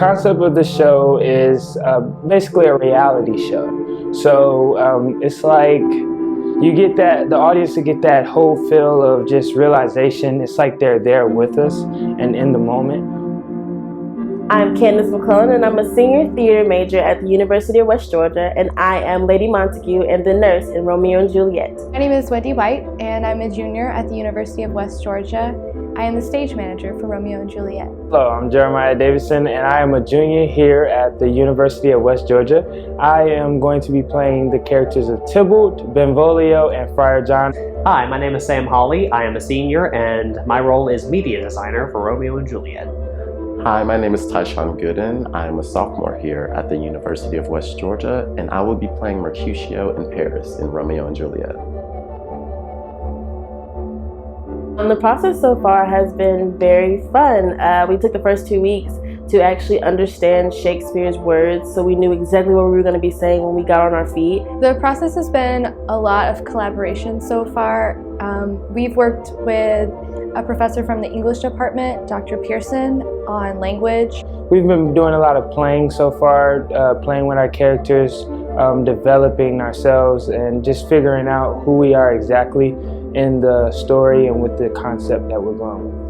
concept of the show is basically a reality show. So it's like you get that, the audience to get that whole feel of just realization. It's like they're there with us and in the moment. I'm Candace McClellan, and I'm a senior theater major at the University of West Georgia, and I am Lady Montague and the nurse in Romeo and Juliet. My name is Wendy White, and I'm a junior at the University of West Georgia. I am the stage manager for Romeo and Juliet. Hello, I'm Jeremiah Davidson, and I am a junior here at the University of West Georgia. I am going to be playing the characters of Tybalt, Benvolio, and Friar John. Hi, my name is Sam Hawley. I am a senior, and my role is media designer for Romeo and Juliet. Hi, my name is Tyshawn Gooden. I am a sophomore here at the University of West Georgia, and I will be playing Mercutio in Paris in Romeo and Juliet. The process so far has been very fun. We took the first 2 weeks to actually understand Shakespeare's words, so we knew exactly what we were going to be saying when we got on our feet. The process has been a lot of collaboration so far. We've worked with a professor from the English department, Dr. Pearson, on language. We've been doing a lot of playing so far, playing with our characters, developing ourselves, and just figuring out who we are exactly in the story and with the concept that we're going with.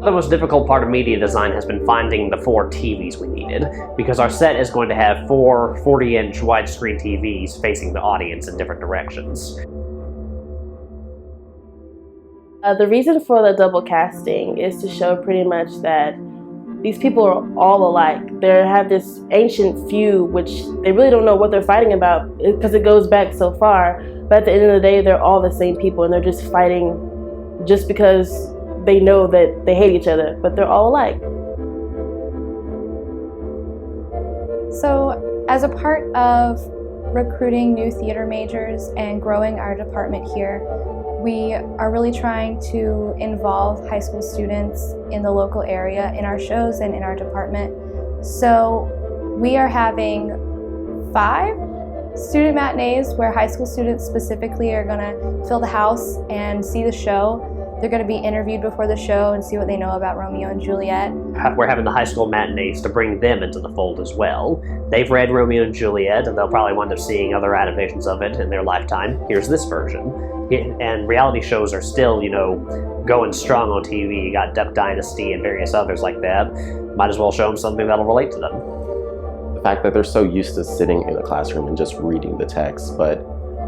The most difficult part of media design has been finding the 4 TVs we needed, because our set is going to have 4 40-inch widescreen TVs facing the audience in different directions. The reason for the double casting is to show pretty much that these people are all alike. They have this ancient feud, which they really don't know what they're fighting about because it goes back so far. But at the end of the day, they're all the same people, and they're just fighting just because they know that they hate each other, but they're all alike. So, as a part of recruiting new theater majors and growing our department here, we are really trying to involve high school students in the local area in our shows and in our department. So we are having 5 student matinees where high school students specifically are going to fill the house and see the show. They're going to be interviewed before the show and see what they know about Romeo and Juliet. We're having the high school matinees to bring them into the fold as well. They've read Romeo and Juliet, and they'll probably wind up seeing other adaptations of it in their lifetime. Here's this version. And reality shows are still, going strong on TV. You got Duck Dynasty and various others like that. Might as well show them something that'll relate to them. The fact that they're so used to sitting in a classroom and just reading the text, but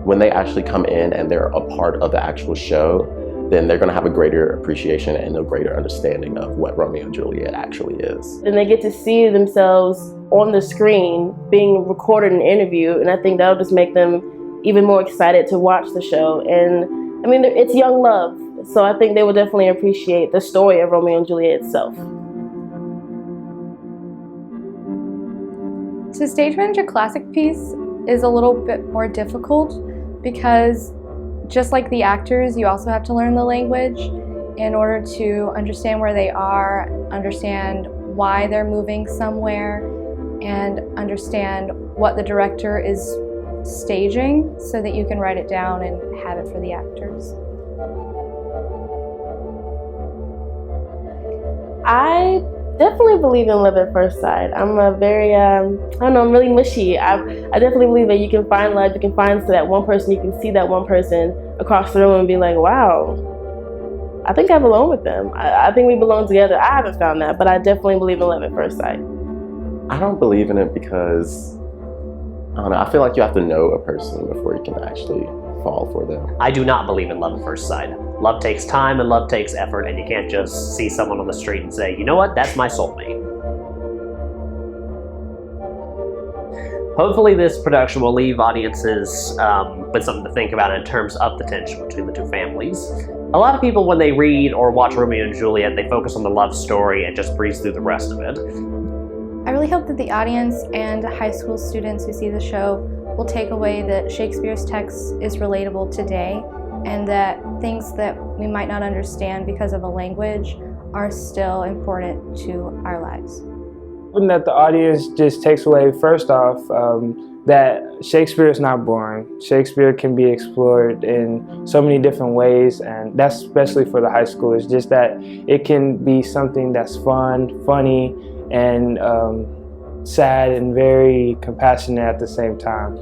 when they actually come in and they're a part of the actual show, then they're going to have a greater appreciation and a greater understanding of what Romeo and Juliet actually is. And they get to see themselves on the screen being recorded and interviewed, and I think that'll just make them even more excited to watch the show. And I mean, it's young love, so I think they will definitely appreciate the story of Romeo and Juliet itself. To stage manage a classic piece is a little bit more difficult because just like the actors, you also have to learn the language in order to understand where they are, understand why they're moving somewhere, and understand what the director is staging so that you can write it down and have it for the actors. I definitely believe in love at first sight. I'm a very, I'm really mushy. I definitely believe that you can find love, you can find that one person, you can see that one person across the room and be like, wow, I think I belong with them. I think we belong together. I haven't found that, but I definitely believe in love at first sight. I don't believe in it because, I don't know, I feel like you have to know a person before you can actually fall for them. I do not believe in love at first sight. Love takes time and love takes effort, and you can't just see someone on the street and say, you know what, that's my soulmate. Hopefully this production will leave audiences with something to think about in terms of the tension between the 2 families. A lot of people, when they read or watch Romeo and Juliet, they focus on the love story and just breeze through the rest of it. I really hope that the audience and high school students who see the show will take away that Shakespeare's text is relatable today, and that things that we might not understand because of a language are still important to our lives. That the audience just takes away, first off, that Shakespeare is not boring. Shakespeare can be explored in so many different ways, and that's especially for the high school. It's just that it can be something that's fun, funny, and sad and very compassionate at the same time.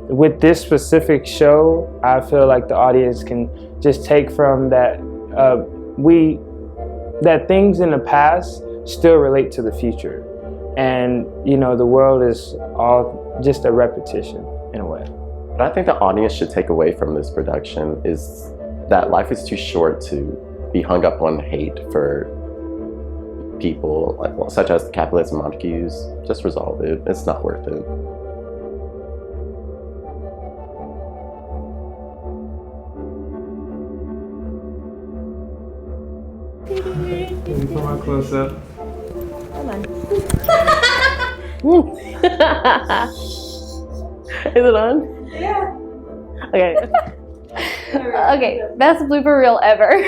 With this specific show, I feel like the audience can just take from that that things in the past still relate to the future. And, you know, the world is all just a repetition in a way. What I think the audience should take away from this production is that life is too short to be hung up on hate for people such as Capulets and Montagues. Just resolve it. It's not worth it. Let me put my close up. Come on. Is it on? Yeah. Okay. Okay, best blooper reel ever.